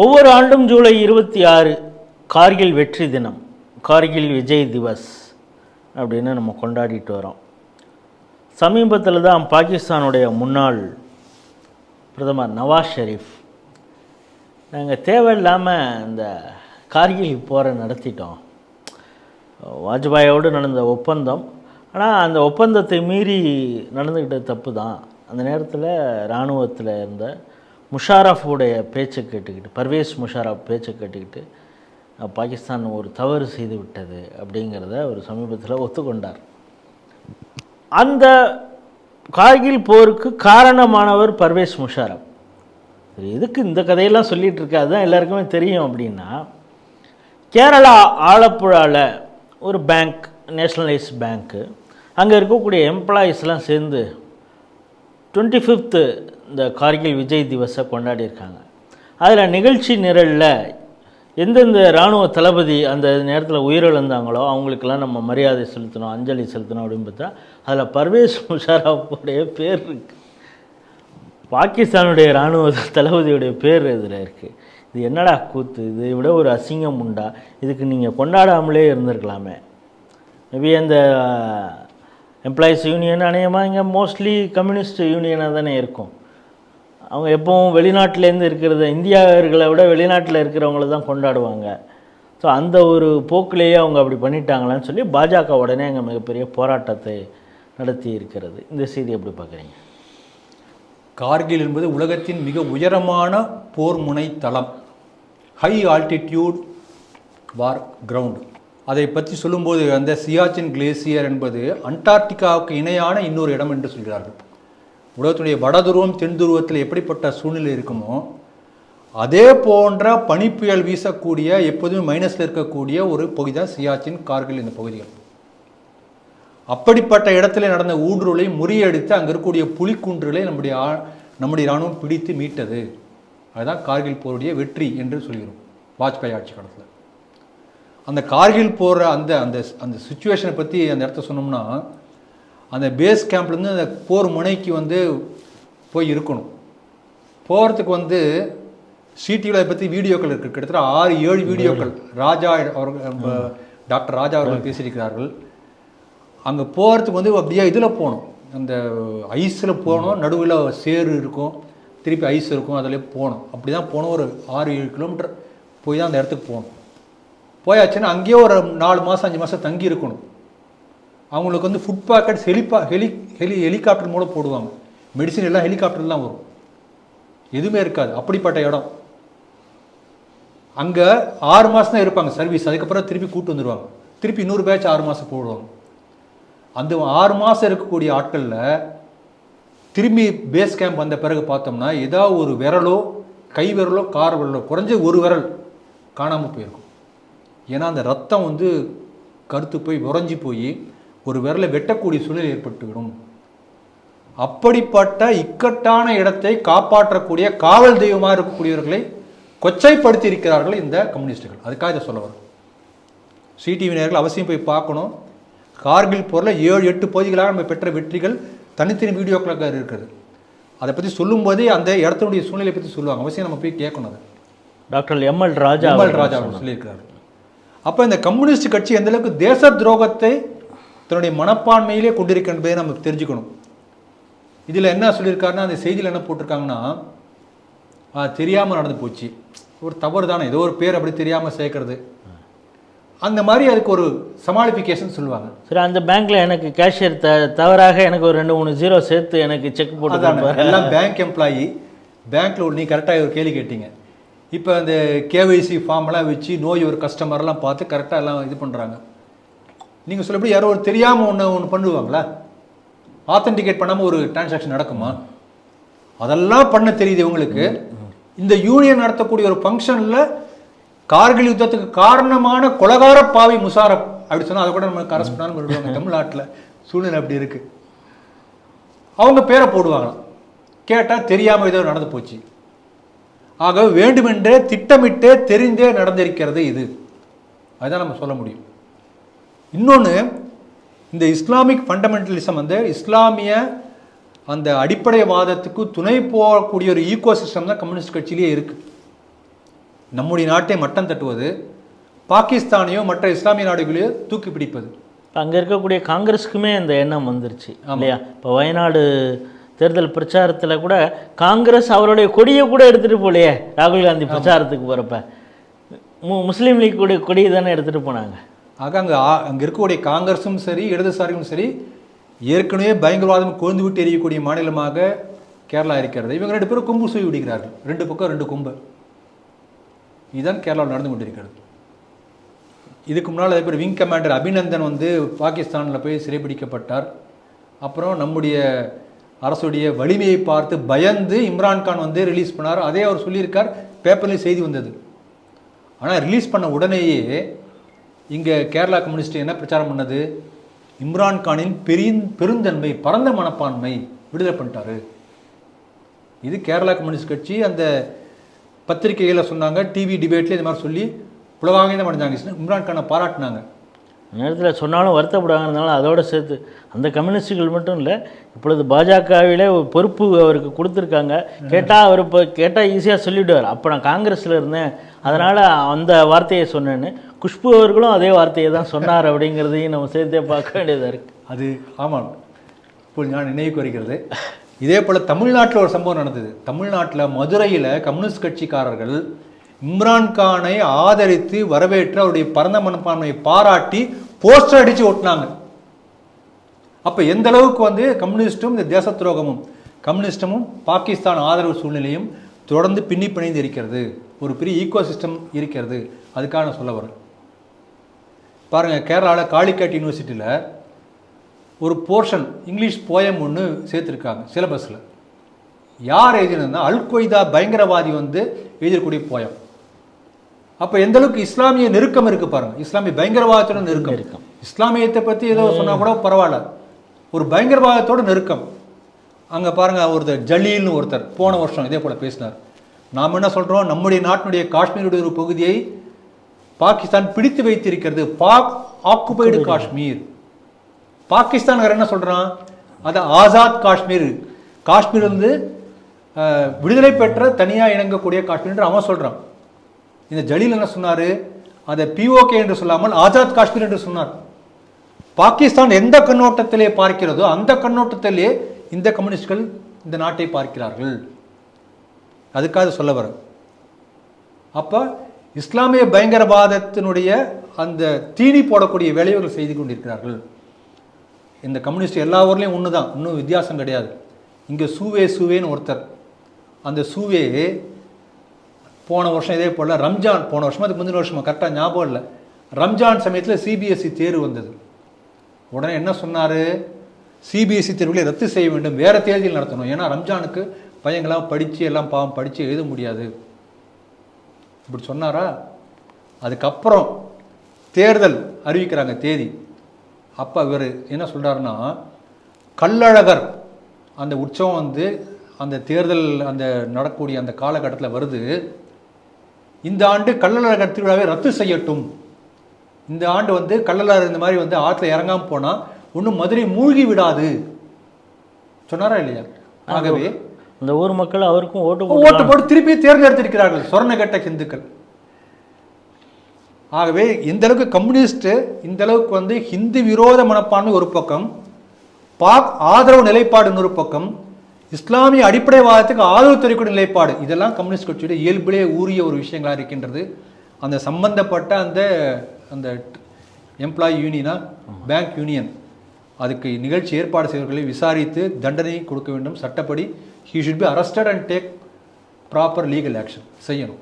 ஒவ்வொரு ஆண்டும் ஜூலை 26 கார்கில் வெற்றி தினம், கார்கில் விஜய் திவஸ் அப்படின்னு நம்ம கொண்டாடிட்டு வரோம். சமீபத்தில் தான் பாகிஸ்தானுடைய முன்னாள் பிரதமர் நவாஸ் ஷெரீஃப், நாங்கள் தேவையில்லாமல் இந்த கார்கில் போரை நடத்திட்டோம், வாஜ்பாயோடு நடந்த ஒப்பந்தம், ஆனால் அந்த ஒப்பந்தத்தை மீறி நடந்துக்கிட்ட தப்பு தான். அந்த நேரத்தில் இராணுவத்தில் இருந்த முஷாரஃபுடைய பேச்சை கேட்டுக்கிட்டு, பர்வேஸ் முஷாரஃப் பேச்சை கேட்டுக்கிட்டு பாகிஸ்தான் ஒரு தவறு செய்து விட்டது அப்படிங்கிறத ஒரு சமீபத்தில் ஒத்துக்கொண்டார். அந்த கார்கில் போருக்கு காரணமானவர் பர்வேஸ் முஷாரஃப். எதுக்கு இந்த கதையெல்லாம் சொல்லிகிட்டு இருக்கா, அதுதான் எல்லாருக்குமே தெரியும். அப்படின்னா, கேரளா ஆலப்புழாவில் ஒரு பேங்க், நேஷ்னலைஸ் பேங்க்கு, அங்கே இருக்கக்கூடிய எம்ப்ளாயீஸ்லாம் சேர்ந்து 25th இந்த கார்கில் விஜய் திவஸை கொண்டாடியிருக்காங்க. அதில் நிகழ்ச்சி நிரலில் எந்தெந்த இராணுவ தளபதி அந்த நேரத்தில் உயிரிழந்தாங்களோ அவங்களுக்கெல்லாம் நம்ம மரியாதை செலுத்தணும், அஞ்சலி செலுத்தணும் அப்படின்னு பார்த்தா அதில் பர்வேஸ் முஷாரஃபுடைய பேர் இருக்குது, பாகிஸ்தானுடைய இராணுவ தளபதியுடைய பேர் இதில் இருக்குது. இது என்னடா கூத்து, இதை விட ஒரு அசிங்கம் உண்டா? இதுக்கு நீங்கள் கொண்டாடாமலே இருந்திருக்கலாமே. மேபி அந்த எம்ப்ளாயீஸ் யூனியன் அநேகமாக இங்கே மோஸ்ட்லி கம்யூனிஸ்ட் யூனியனாக தானே இருக்கும். அவங்க எப்போவும் வெளிநாட்டிலேருந்து இருக்கிறத, இந்தியாவர்களை விட வெளிநாட்டில் இருக்கிறவங்கள தான் கொண்டாடுவாங்க. ஸோ அந்த ஒரு போக்கிலேயே அவங்க அப்படி பண்ணிட்டாங்களான்னு சொல்லி பாஜக உடனே அங்கே மிகப்பெரிய போராட்டத்தை நடத்தி இருக்கிறது. இந்த செய்தி எப்படி பார்க்குறீங்க? கார்கில் என்பது உலகத்தின் மிக உயரமான போர் முனை தளம், ஹை ஆல்டிடியூட் வார் கிரவுண்ட். அதை பற்றி சொல்லும்போது அந்த சியாச்சின் கிளேசியர் என்பது அண்டார்டிகாவுக்கு இணையான இன்னொரு இடம் என்று சொல்கிறார்கள். உலகத்துடைய வடதுருவம் தென் துருவத்தில் எப்படிப்பட்ட சூழ்நிலை இருக்குமோ அதே போன்ற பனிப்புயல் வீசக்கூடிய, எப்போதுமே மைனஸில் இருக்கக்கூடிய ஒரு பகுதி தான் சியாச்சின், கார்கில் இந்த பகுதிகள். அப்படிப்பட்ட இடத்துல நடந்த ஊடுருவலை முறியடித்து அங்கே இருக்கக்கூடிய புலிக்குன்றுகளை நம்முடைய இராணுவம் பிடித்து மீட்டது. அதுதான் கார்கில் போருடைய வெற்றி என்று சொல்கிறோம். வாஜ்பாய் ஆட்சி காலத்தில் அந்த கார்கில் போகிற அந்த அந்த அந்த சுச்சுவேஷனை பற்றி அந்த இடத்த சொன்னோம்னா, அந்த பேஸ் கேம்ப்லேருந்து அந்த போர் முனைக்கு போய் இருக்கணும். போகிறதுக்கு சிடிவியில் அதை பற்றி வீடியோக்கள் இருக்குது, கிட்டத்தட்ட 6-7 வீடியோக்கள். ராஜா அவர்கள், டாக்டர் ராஜா அவர்கள் பேசியிருக்கிறார்கள். அங்கே போகிறதுக்கு அப்படியே இதில் போகணும், அந்த ஐஸில் போகணும், நடுவில் சேறு இருக்கும், திருப்பி ஐஸ் இருக்கும், அதில் போகணும். அப்படி தான் போகணும். ஒரு 6-7 கிலோமீட்டர் போய் தான் அந்த இடத்துக்கு போகணும். போயாச்சுன்னா அங்கேயே ஒரு 4 மாதம் 5 மாதம் தங்கி இருக்கணும். அவங்களுக்கு ஃபுட் பேக்கெட்ஸ் ஹெலிகாப்டர் மூலம் போடுவாங்க. மெடிசின் எல்லாம் ஹெலிகாப்டர் தான் வரும், எதுவுமே இருக்காது. அப்படிப்பட்ட இடம். அங்கே 6 மாதம் தான் இருப்பாங்க சர்வீஸ். அதுக்கப்புறம் திருப்பி கூட்டு வந்துடுவாங்க. திருப்பி இன்னொரு பேட்ச் 6 மாதம் போடுவாங்க. அந்த 6 மாதம் இருக்கக்கூடிய ஆட்களில் திரும்பி பேஸ் கேம்ப் வந்த பிறகு பார்த்தோம்னா ஏதாவது ஒரு விரலோ, கை விரலோ, கார் விரலோ, குறைஞ்ச ஒரு விரல் காணாமல் போயிருக்கும். ஏன்னா அந்த ரத்தம் கருத்து போய் உறைஞ்சி போய் ஒரு விரலை வெட்டக்கூடிய சூழ்நிலை ஏற்பட்டுவிடும். அப்படிப்பட்ட இக்கட்டான இடத்தை காப்பாற்றக்கூடிய காவல் தெய்வமாக இருக்கக்கூடியவர்களை கொச்சைப்படுத்தி இருக்கிறார்கள் இந்த கம்யூனிஸ்டுகள். அதுக்காக இதை சொல்ல வரும். சிடிவி நேயர்கள் அவசியம் போய் பார்க்கணும். கார்கில் போரில் 7-8 பகுதிகளாக நம்ம பெற்ற வெற்றிகள் தனித்தனி வீடியோக்களாக இருக்கிறது. அதை பற்றி சொல்லும்போதே அந்த இடத்தினுடைய சூழ்நிலை பற்றி சொல்லுவாங்க. அவசியம் நம்ம போய் கேட்கணும். அதை டாக்டர் எம்எல் ராஜா சொல்லியிருக்கிறார்கள். அப்போ இந்த கம்யூனிஸ்ட் கட்சி எந்த அளவுக்கு தேச துரோகத்தை தன்னுடைய மனப்பான்மையிலே கொண்டிருக்கின்றதை நம்ம தெரிஞ்சுக்கணும். இதில் என்ன சொல்லியிருக்காருன்னா, அந்த செய்தியில் என்ன போட்டிருக்காங்கன்னா, தெரியாமல் நடந்து போச்சு, ஒரு தவறு தானே, ஏதோ ஒரு பேர் அப்படி தெரியாமல் சேர்க்கறது, அந்த மாதிரி அதுக்கு ஒரு சமாளிஃபிகேஷன் சொல்லுவாங்க. சரி, அந்த பேங்க்கில் எனக்கு கேஷியர் தவறாக எனக்கு ஒரு 2-3 ஜீரோ சேர்த்து எனக்கு செக் போட்டு, எல்லாம் பேங்க் எம்ப்ளாயி. பேங்க்கில் நீ கரெக்டாக ஒரு கேள்வி கேட்டீங்க. இப்போ அந்த கேஒய்சி ஃபார்ம்லாம் வச்சு நோய் ஒரு கஸ்டமர்லாம் பார்த்து கரெக்டாக எல்லாம் இது பண்ணுறாங்க. நீங்கள் சொல்லப்படி யாரோ ஒரு தெரியாமல் ஒன்று பண்ணுவாங்களா? ஆத்தென்டிகேட் பண்ணாமல் ஒரு டிரான்சாக்ஷன் நடக்குமா? அதெல்லாம் பண்ண தெரியுது இவங்களுக்கு. இந்த யூனியன் நடத்தக்கூடிய ஒரு ஃபங்க்ஷனில் கார்கில் யுத்தத்துக்கு காரணமான கொலகார பாவி முஷாரஃப் அப்படி சொன்னால் அதை கூட நம்ம கரஸ்பாண்ட் வருவாங்க. தமிழ்நாட்டில் சூழ்நிலை அப்படி இருக்குது. அவங்க பேரை போடுவாங்களாம். கேட்டால் தெரியாமல் ஏதோ நடந்து போச்சு. ஆக வேண்டுமென்றே திட்டமிட்டே தெரிந்தே நடந்திருக்கிறது இது. அதுதான் நம்ம சொல்ல முடியும். இன்னொன்று, இந்த இஸ்லாமிக் ஃபண்டமெண்டலிசம் இஸ்லாமிய அந்த அடிப்படைவாதத்துக்கு துணை போகக்கூடிய ஒரு ஈகோ சிஸ்டம் தான் கம்யூனிஸ்ட் கட்சியிலேயே இருக்குது. நம்முடைய நாட்டை மட்டம் தட்டுவது, பாகிஸ்தானையோ மற்ற இஸ்லாமிய நாடுகளையோ தூக்கி பிடிப்பது. அங்கே இருக்கக்கூடிய காங்கிரஸுக்குமே இந்த எண்ணம் வந்துருச்சு இல்லையா? இப்போ வயநாடு தேர்தல் பிரச்சாரத்தில் கூட காங்கிரஸ் அவருடைய கொடியை கூட எடுத்துகிட்டு போலையே ராகுல் காந்தி பிரச்சாரத்துக்கு போகிறப்ப. முஸ்லீம் லீக் கொடியை தானே எடுத்துகிட்டு போனாங்க. ஆக அங்கே இருக்கக்கூடிய காங்கிரஸும் சரி இடதுசாரிகளும் சரி ஏற்கனவே பயங்கரவாதம் கொழுந்து விட்டு எரியக்கூடிய மாநிலமாக கேரளா இருக்கிறது. இவங்க 2 பேரும் கொம்பு சூவி விடுகிறார்கள், 2 பக்கம் 2 கொம்பு. இதுதான் கேரளாவில் நடந்து கொண்டிருக்கிறது. இதுக்கு முன்னால் அதே பேர் விங் கமாண்டர் அபிநந்தன் வந்து பாகிஸ்தானில் போய் சிறைபிடிக்கப்பட்டார். அப்புறம் நம்முடைய அரசுடைய வலிமையை பார்த்து பயந்து இம்ரான்கான் வந்து ரிலீஸ் பண்ணார். அதே அவர் சொல்லியிருக்கார், பேப்பர்லேயும் செய்தி வந்தது. ஆனால் ரிலீஸ் பண்ண உடனேயே இங்கே கேரளா கம்யூனிஸ்ட் என்ன பிரச்சாரம் பண்ணது, இம்ரான்கானின் பெருந்தன்மை பரந்த மனப்பான்மை விடுதலை பண்ணிட்டாரு. இது கேரளா கம்யூனிஸ்ட் கட்சி அந்த பத்திரிகைகளில் சொன்னாங்க, டிவி டிபேட்லேயே இந்த மாதிரி சொல்லி உலகாங்க அடைஞ்சாங்க, இம்ரான்கானை பாராட்டினாங்க. நேரத்தில் சொன்னாலும் வருத்தப்படாதனால அதோடு சேர்த்து அந்த கம்யூனிஸ்டுகள் மட்டும் இல்லை, இப்பொழுது பாஜகவிலே ஒரு பொறுப்பு அவருக்கு கொடுத்துருக்காங்க. கேட்டால் அவர் இப்போ கேட்டால் ஈஸியாக சொல்லிவிடுவார், அப்போ நான் காங்கிரஸில் இருந்தேன் அதனால் அந்த வார்த்தையை சொன்னேன்னு. குஷ்பு அவர்களும் அதே வார்த்தையை தான் சொன்னார் அப்படிங்கிறதையும் நம்ம சேர்த்தே பார்க்க வேண்டியதாக இருக்குது. அது ஆமாம், இப்போ நான் நினைவுக்கு வருகிறது. இதே போல் தமிழ்நாட்டில் ஒரு சம்பவம் நடந்தது. தமிழ்நாட்டில் மதுரையில் கம்யூனிஸ்ட் கட்சிக்காரர்கள் இம்ரான்கானை ஆதரித்து வரவேற்று அவருடைய பரந்த மனப்பான்மையை பாராட்டி போஸ்டர் அடித்து ஓட்டினாங்க. அப்போ எந்த அளவுக்கு வந்து கம்யூனிஸ்டும் இந்த தேச துரோகமும் கம்யூனிஸ்டமும் பாகிஸ்தான் ஆதரவு சூழ்நிலையும் தொடர்ந்து பின்னி பிணைந்து இருக்கிறது, ஒரு பெரிய ஈக்கோ சிஸ்டம் இருக்கிறது. அதுக்காக நான் சொல்ல வரேன். பாருங்கள், கேரளாவில் காளிக்கட் யூனிவர்சிட்டியில் ஒரு போர்ஷன் இங்கிலீஷ் போயம் ஒன்று சேர்த்துருக்காங்க சிலபஸில். யார் எழுதினா அல்-கொய்தா பயங்கரவாதி வந்து எழுதக்கூடிய போயம். அப்போ எந்த அளவுக்கு இஸ்லாமிய நெருக்கம் இருக்குது பாருங்கள், இஸ்லாமிய பயங்கரவாதத்தோட நெருக்கம். இஸ்லாமியத்தை பற்றி ஏதோ சொன்னால் கூட பரவாயில்ல, ஒரு பயங்கரவாதத்தோட நெருக்கம். அங்கே பாருங்கள், ஒருத்தர் ஜலீல்னு ஒருத்தர் போன வருஷம் இதே போல் பேசினார். நாம் என்ன சொல்கிறோம், நம்முடைய நாட்டினுடைய காஷ்மீருடைய ஒரு பகுதியை பாகிஸ்தான் பிடித்து வைத்திருக்கிறது, பாக் ஆக்குபைடு காஷ்மீர். பாகிஸ்தான்காரர் என்ன சொல்கிறான், அது ஆசாத் காஷ்மீர், காஷ்மீர் வந்து விடுதலை பெற்ற தனியாக இணங்கக்கூடிய காஷ்மீர் என்று அவன் சொல்கிறான். இந்த ஜலீல் என்ன சொன்னார், அதை பிஓகே என்று சொல்லாமல் ஆசாத் காஷ்மீர் என்று சொன்னார். பாகிஸ்தான் எந்த கண்ணோட்டத்திலே பார்க்கிறதோ அந்த கண்ணோட்டத்திலே இந்த கம்யூனிஸ்ட்கள் இந்த நாட்டை பார்க்கிறார்கள். அதுக்காக சொல்ல வர. அப்போ இஸ்லாமிய பயங்கரவாதத்தினுடைய அந்த தீனி போடக்கூடிய வேலைகள் செய்து கொண்டிருக்கிறார்கள். இந்த கம்யூனிஸ்ட் எல்லா ஊர்லேயும் ஒன்று தான், இன்னும் வித்தியாசம் கிடையாது. இங்கே சூவேன்னு ஒருத்தர், அந்த சூவே போன வருஷம் இதே போல் ரம்ஜான், போன வருஷமா அதுக்கு முந்தின வருஷமா கரெக்டாக ஞாபகம் இல்லை, ரம்ஜான் சமயத்தில் சிபிஎஸ்சி தேர்வு வந்தது. உடனே என்ன சொன்னார், சிபிஎஸ்சி தேர்வுகளை ரத்து செய்ய வேண்டும், வேறு தேர்தல் நடத்தணும், ஏன்னா ரம்ஜானுக்கு பையங்களாம் படித்து எல்லாம் பாவம் படித்து எழுத முடியாது இப்படி சொன்னாரா. அதுக்கப்புறம் தேர்தல் அறிவிக்கிறாங்க தேதி. அப்போ இவர் என்ன சொல்கிறாருன்னா, கள்ளழகர் அந்த உற்சவம் வந்து அந்த தேர்தல் அந்த நடக்கக்கூடிய அந்த காலகட்டத்தில் வருது, இந்த ஆண்டு கள்ளழகர் திருவிழாவை ரத்து செய்யட்டும், இந்த ஆண்டு வந்து கள்ளழகர் இந்த மாதிரி வந்து ஆற்றுல இறங்காமல் போனால் ஒன்றும் மதுரை மூழ்கி விடாது சொன்னாரா இல்லையா. ஆகவே இந்த ஊர் மக்கள் அவருக்கும் ஓட்டு போட்டு திருப்பி தேர்ந்தெடுத்திருக்கிறார்கள் சொர்ணகட்ட ஹிந்துக்கள். ஆகவே இந்த அளவுக்கு கம்யூனிஸ்ட் இந்த அளவுக்கு வந்து ஹிந்து விரோத மனப்பான்மை ஒரு பக்கம், பாக் ஆதரவு நிலைப்பாடு இன்னொரு பக்கம், இஸ்லாமிய அடிப்படைவாதத்துக்கு ஆதரவு தெரிவிக்கூடிய நிலைப்பாடு, இதெல்லாம் கம்யூனிஸ்ட் கட்சியுடைய இயல்பிலே ஊறிய ஒரு விஷயங்களாக இருக்கின்றது. அந்த சம்பந்தப்பட்ட அந்த அந்த எம்ப்ளாயி யூனியனா பேங்க் யூனியன் அதுக்கு நிகழ்ச்சி ஏற்பாடு செய்வர்களை விசாரித்து தண்டனை கொடுக்க வேண்டும். சட்டப்படி he should be arrested and take proper legal action செய்யணும்.